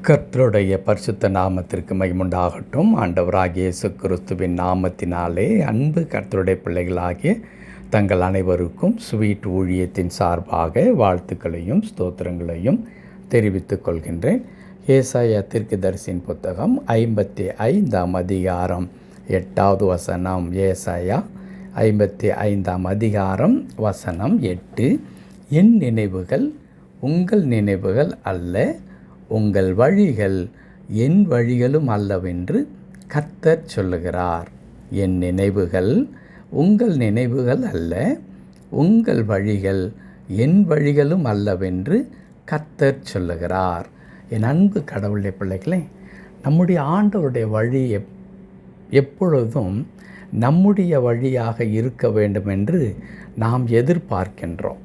கர்த்தருடைய பரிசுத்த நாமத்திற்கு மகிமுண்டாகட்டும். ஆண்டவராகிய இயேசு கிறிஸ்துவின் நாமத்தினாலே அன்பு கர்த்தருடைய பிள்ளைகளாகிய தங்கள் அனைவருக்கும் ஸ்வீட் ஊழியத்தின் சார்பாக வாழ்த்துக்களையும் ஸ்தோத்திரங்களையும் தெரிவித்துக் கொள்கின்றேன். ஏசாயா தீர்க்கதரிசியின் புத்தகம் 55ஆம் அதிகாரம் 8வது வசனம். ஏசாயா 55ஆம் அதிகாரம் வசனம் 8. என் நினைவுகள் உங்கள் நினைவுகள் அல்ல, உங்கள் வழிகள் என் வழிகளும் அல்லவென்று கர்த்தர் சொல்லுகிறார். என் நினைவுகள் உங்கள் நினைவுகள் அல்ல, உங்கள் வழிகள் என் வழிகளும் அல்லவென்று கர்த்தர் சொல்லுகிறார். என் அன்பு கடவுளுடைய பிள்ளைகளே, நம்முடைய ஆண்டவருடைய வழி எப்பொழுதும் நம்முடைய வழியாக இருக்க வேண்டும் என்று நாம் எதிர்பார்க்கின்றோம்.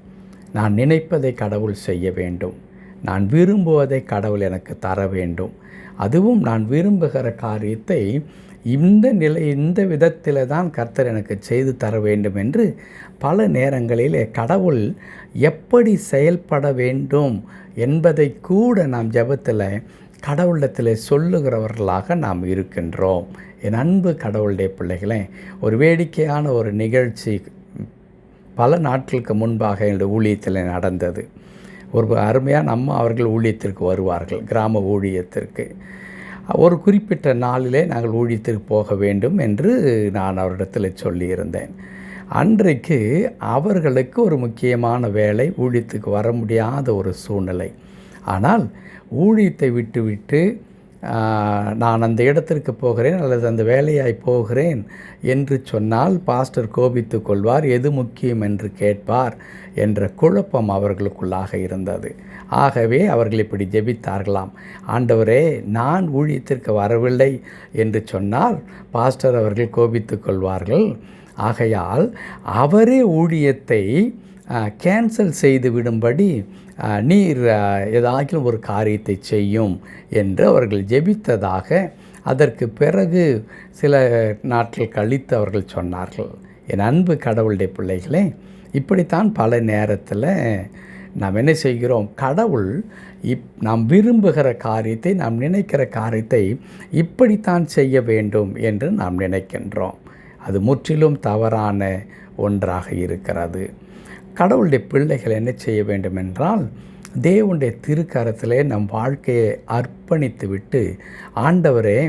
நான் நினைப்பதை கடவுள் செய்ய வேண்டும், நான் விரும்புவதை கடவுள் எனக்கு தர வேண்டும், அதுவும் நான் விரும்புகிற காரியத்தை இந்த விதத்தில் தான் கர்த்தர் எனக்கு செய்து தர வேண்டும் என்று பல நேரங்களிலே கடவுள் எப்படி செயல்பட வேண்டும் என்பதை கூட நாம் ஜெபத்தில் கடவுளிடத்தில் சொல்லுகிறவர்களாக நாம் இருக்கின்றோம். என் அன்பு கடவுளுடைய பிள்ளைகளே, ஒரு வேடிக்கையான ஒரு நிகழ்ச்சி பல நாட்களுக்கு முன்பாக என்னுடைய ஊழியத்தில் நடந்தது. ஒரு அருமையான அம்மா அவர்கள் ஊழியத்திற்கு வருவார்கள், கிராம ஊழியத்திற்கு. ஒரு குறிப்பிட்ட நாளிலே நாங்கள் ஊழியத்திற்கு போக வேண்டும் என்று நான் அவரிடத்தில் சொல்லியிருந்தேன். அன்றைக்கு அவர்களுக்கு ஒரு முக்கியமான வேலை, ஊழியத்துக்கு வர முடியாத ஒரு சூழ்நிலை. ஆனால் ஊழியத்தை விட்டுவிட்டு நான் அந்த இடத்திற்கு போகிறேன் அல்லது அந்த வேலையாய் போகிறேன் என்று சொன்னால் பாஸ்டர் கோபித்து கொள்வார், எது முக்கியம் என்று கேட்பார் என்ற குழப்பம் அவர்களுக்குள்ளாக இருந்தது. ஆகவே அவர்கள் இப்படி ஜெபித்தார்களாம், ஆண்டவரே, நான் ஊழியத்திற்கு வரவில்லை என்று சொன்னால் பாஸ்டர் அவர்கள் கோபித்து கொள்வார்கள், ஆகையால் அவரே ஊழியத்தை கேன்சல் செய்து விடும்படி நீர் ஏதாச்சும் ஒரு காரியத்தை செய்யும் என்று அவர்கள் ஜெபித்ததாக அதற்கு பிறகு சில நாட்கள் கழித்து அவர்கள் சொன்னார்கள். என் அன்பு கடவுளுடைய பிள்ளைகளே, இப்படித்தான் பல நேரத்தில் நாம் என்ன செய்கிறோம், கடவுள் நாம் விரும்புகிற காரியத்தை, நாம் நினைக்கிற காரியத்தை இப்படித்தான் செய்ய வேண்டும் என்று நாம் நினைக்கின்றோம். அது முற்றிலும் தவறான ஒன்றாக இருக்கிறது. கடவுளுடைய பிள்ளைகள் என்ன செய்ய வேண்டும் என்றால், தேவனுடைய திருக்கரத்திலே நம் வாழ்க்கையை அர்ப்பணித்து விட்டு, ஆண்டவரே,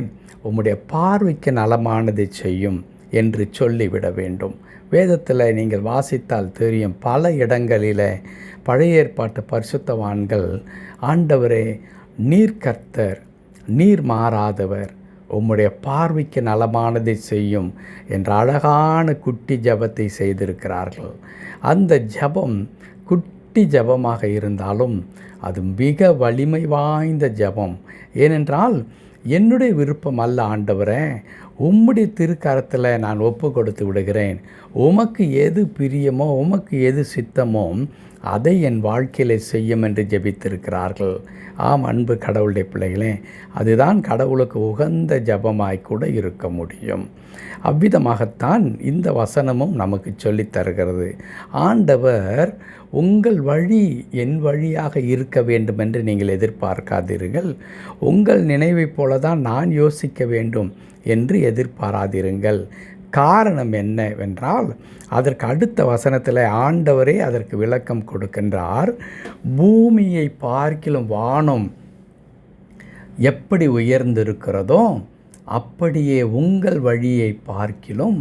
உம்முடைய பார்வைக்கு நலமானதை செய்யும் என்று சொல்லிவிட வேண்டும். வேதத்தில் நீங்கள் வாசித்தால் தெரியும், பல இடங்களில் பழைய ஏற்பாட்டு பரிசுத்தவான்கள், ஆண்டவரே, நீர் கர்த்தர், நீர் மாறாதவர், உம்முடைய பார்வைக்கு நலமானதை செய்யும் என்ற அழகான குட்டி ஜெபத்தை செய்திருக்கிறார்கள். அந்த ஜெபம் குட்டி ஜெபமாக இருந்தாலும் அது மிக வலிமை வாய்ந்த ஜெபம். ஏனென்றால், என்னுடைய விருப்பம் அல்ல ஆண்டவரே, உம்முடைய திருக்கரத்தில் நான் ஒப்பு கொடுத்து விடுகிறேன், உமக்கு எது பிரியமோ, உமக்கு எது சித்தமோ அதை என் வாழ்க்கையில் செய்யும் என்று ஜெபித்திருக்கிறார்கள். ஆம், அன்பு கடவுளுடைய பிள்ளைகளே, அதுதான் கடவுளுக்கு உகந்த ஜெபமாய் கூட இருக்க முடியும். அவ்விதமாகத்தான் இந்த வசனமும் நமக்கு சொல்லித் தருகிறது. ஆண்டவர் உங்கள் வழி என் வழியாக இருக்க வேண்டும் என்று நீங்கள் எதிர்பார்க்காதீர்கள், உங்கள் நினைவைப் போல தான் நான் யோசிக்க வேண்டும் என்று எதிர்பாராதிருங்கள். காரணம் என்னவென்றால், அதற்கு அடுத்த வசனத்தில் ஆண்டவரே அதற்கு விளக்கம் கொடுக்கின்றார். பூமியை பார்க்கிலும் வானம் எப்படி உயர்ந்திருக்கிறதோ அப்படியே உங்கள் வழியை பார்க்கிலும்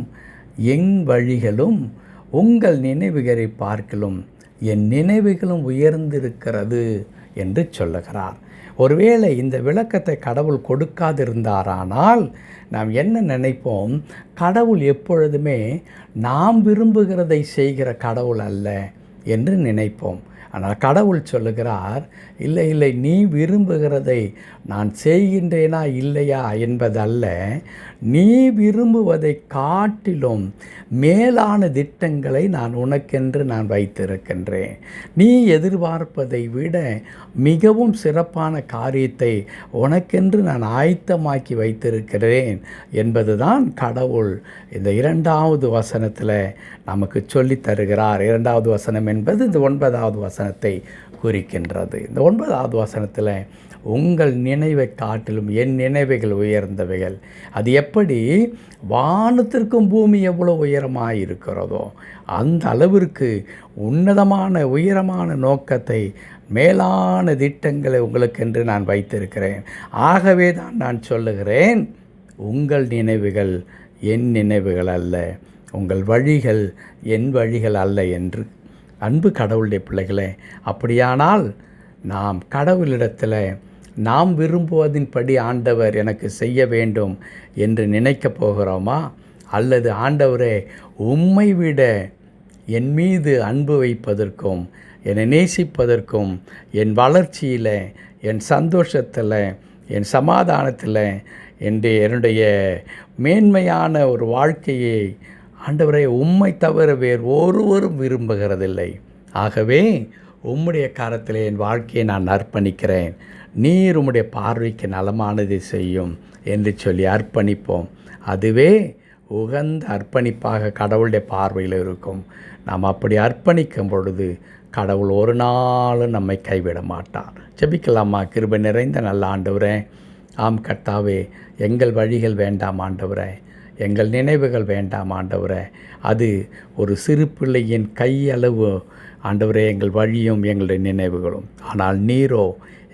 என் வழிகளும், உங்கள் நினைவுகளை பார்க்கிலும் என் நினைவுகளும் உயர்ந்திருக்கிறது என்று சொல்லுகிறார். ஒருவேளை இந்த விளக்கத்தை கடவுள் கொடுக்காதிருந்தாரானால் நாம் என்ன நினைப்போம், கடவுள் எப்பொழுதுமே நாம் விரும்புகிறதை செய்கிற கடவுள் அல்ல என்று நினைப்போம். ஆனால் கடவுள் சொல்லுகிறார், இல்லை இல்லை, நீ விரும்புகிறதை நான் செய்கின்றேனா இல்லையா என்பதல்ல, நீ விரும்புவதை காட்டிலும் மேலான திட்டங்களை நான் உனக்கென்று நான் வைத்திருக்கின்றேன். நீ எதிர்பார்ப்பதை விட மிகவும் சிறப்பான காரியத்தை உனக்கென்று நான் ஆயத்தமாக்கி வைத்திருக்கிறேன் என்பதுதான் கடவுள் இந்த 2வது வசனத்தில் நமக்கு சொல்லித் தருகிறார். 2வது வசனம் என்பது இந்த 9வது வசனத்தை குறிக்கின்றது. இந்த 9வது வசனத்தில் உங்கள் நினைவை காட்டிலும் என் நினைவுகள் உயர்ந்தவைகள். அது எப்படி வானத்திற்கும் பூமி எவ்வளோ உயரமாக இருக்கிறதோ அந்த அளவிற்கு உன்னதமான உயரமான நோக்கத்தை, மேலான திட்டங்களை உங்களுக்கென்று நான் வைத்திருக்கிறேன். ஆகவே தான் நான் சொல்லுகிறேன், உங்கள் நினைவுகள் என் நினைவுகள் அல்ல, உங்கள் வழிகள் என் வழிகள் அல்ல என்று. அன்பு கடவுளுடைய பிள்ளைகளே, அப்படியானால் நாம் கடவுளிடத்தில் நாம் விரும்புவதின்படி ஆண்டவர் எனக்கு செய்ய வேண்டும் என்று நினைக்கப் போகிறோமா? அல்லது ஆண்டவரே, உம்மை விட என் மீது அன்பு வைப்பதற்கும் என்னை நேசிப்பதற்கும் என் வளர்ச்சியில், என் சந்தோஷத்தில், என் சமாதானத்தில், என்னுடைய மேன்மையான ஒரு வாழ்க்கையை ஆண்டவரை உம்மை தவிர வேறு ஒருவரும் விரும்புகிறதில்லை. ஆகவே உம்முடைய கரத்தில் என் வாழ்க்கையை நான் அர்ப்பணிக்கிறேன், நீர் உம்முடைய பார்வைக்கு நலமானதை செய்யும் என்று சொல்லி அர்ப்பணிப்போம். அதுவே உகந்த அர்ப்பணிப்பாக கடவுளுடைய பார்வையில் இருக்கும். நாம் அப்படி அர்ப்பணிக்கும் பொழுது கடவுள் ஒரு நாளும் நம்மை கைவிட மாட்டார். ஜெபிக்கலாமா? கிருபை நிறைந்த நல்ல ஆண்டவரே, ஆம் கர்த்தாவே, எங்கள் வழிகள் வேண்டாம் ஆண்டவரே, எங்கள் நினைவுகள் வேண்டாம் ஆண்டவரே. அது ஒரு சிறு பிள்ளையின் கையளவு ஆண்டவரே எங்கள் வழியும் எங்களுடைய நினைவுகளும். ஆனால் நீரோ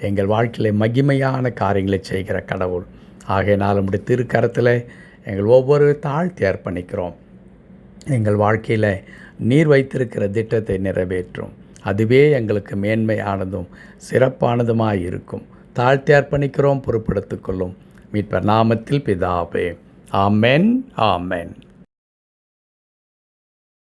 எங்கள் வாழ்க்கையில் மகிமையான காரியங்களை செய்கிற கடவுள். ஆகையினால் நம்முடைய திருக்கரத்தில் எங்கள் ஒவ்வொரு தாழ்த்தி அர்ப்பணிக்கிறோம். எங்கள் வாழ்க்கையில் நீர் வைத்திருக்கிற திட்டத்தை நிறைவேற்றும். அதுவே எங்களுக்கு மேன்மையானதும் சிறப்பானதுமாக இருக்கும். தாழ்த்தி அர்ப்பணிக்கிறோம், பொறுப்படுத்திக் கொள்ளும் மீட்பர் நாமத்தில் பிதாவே. ஆமென், ஆமென்.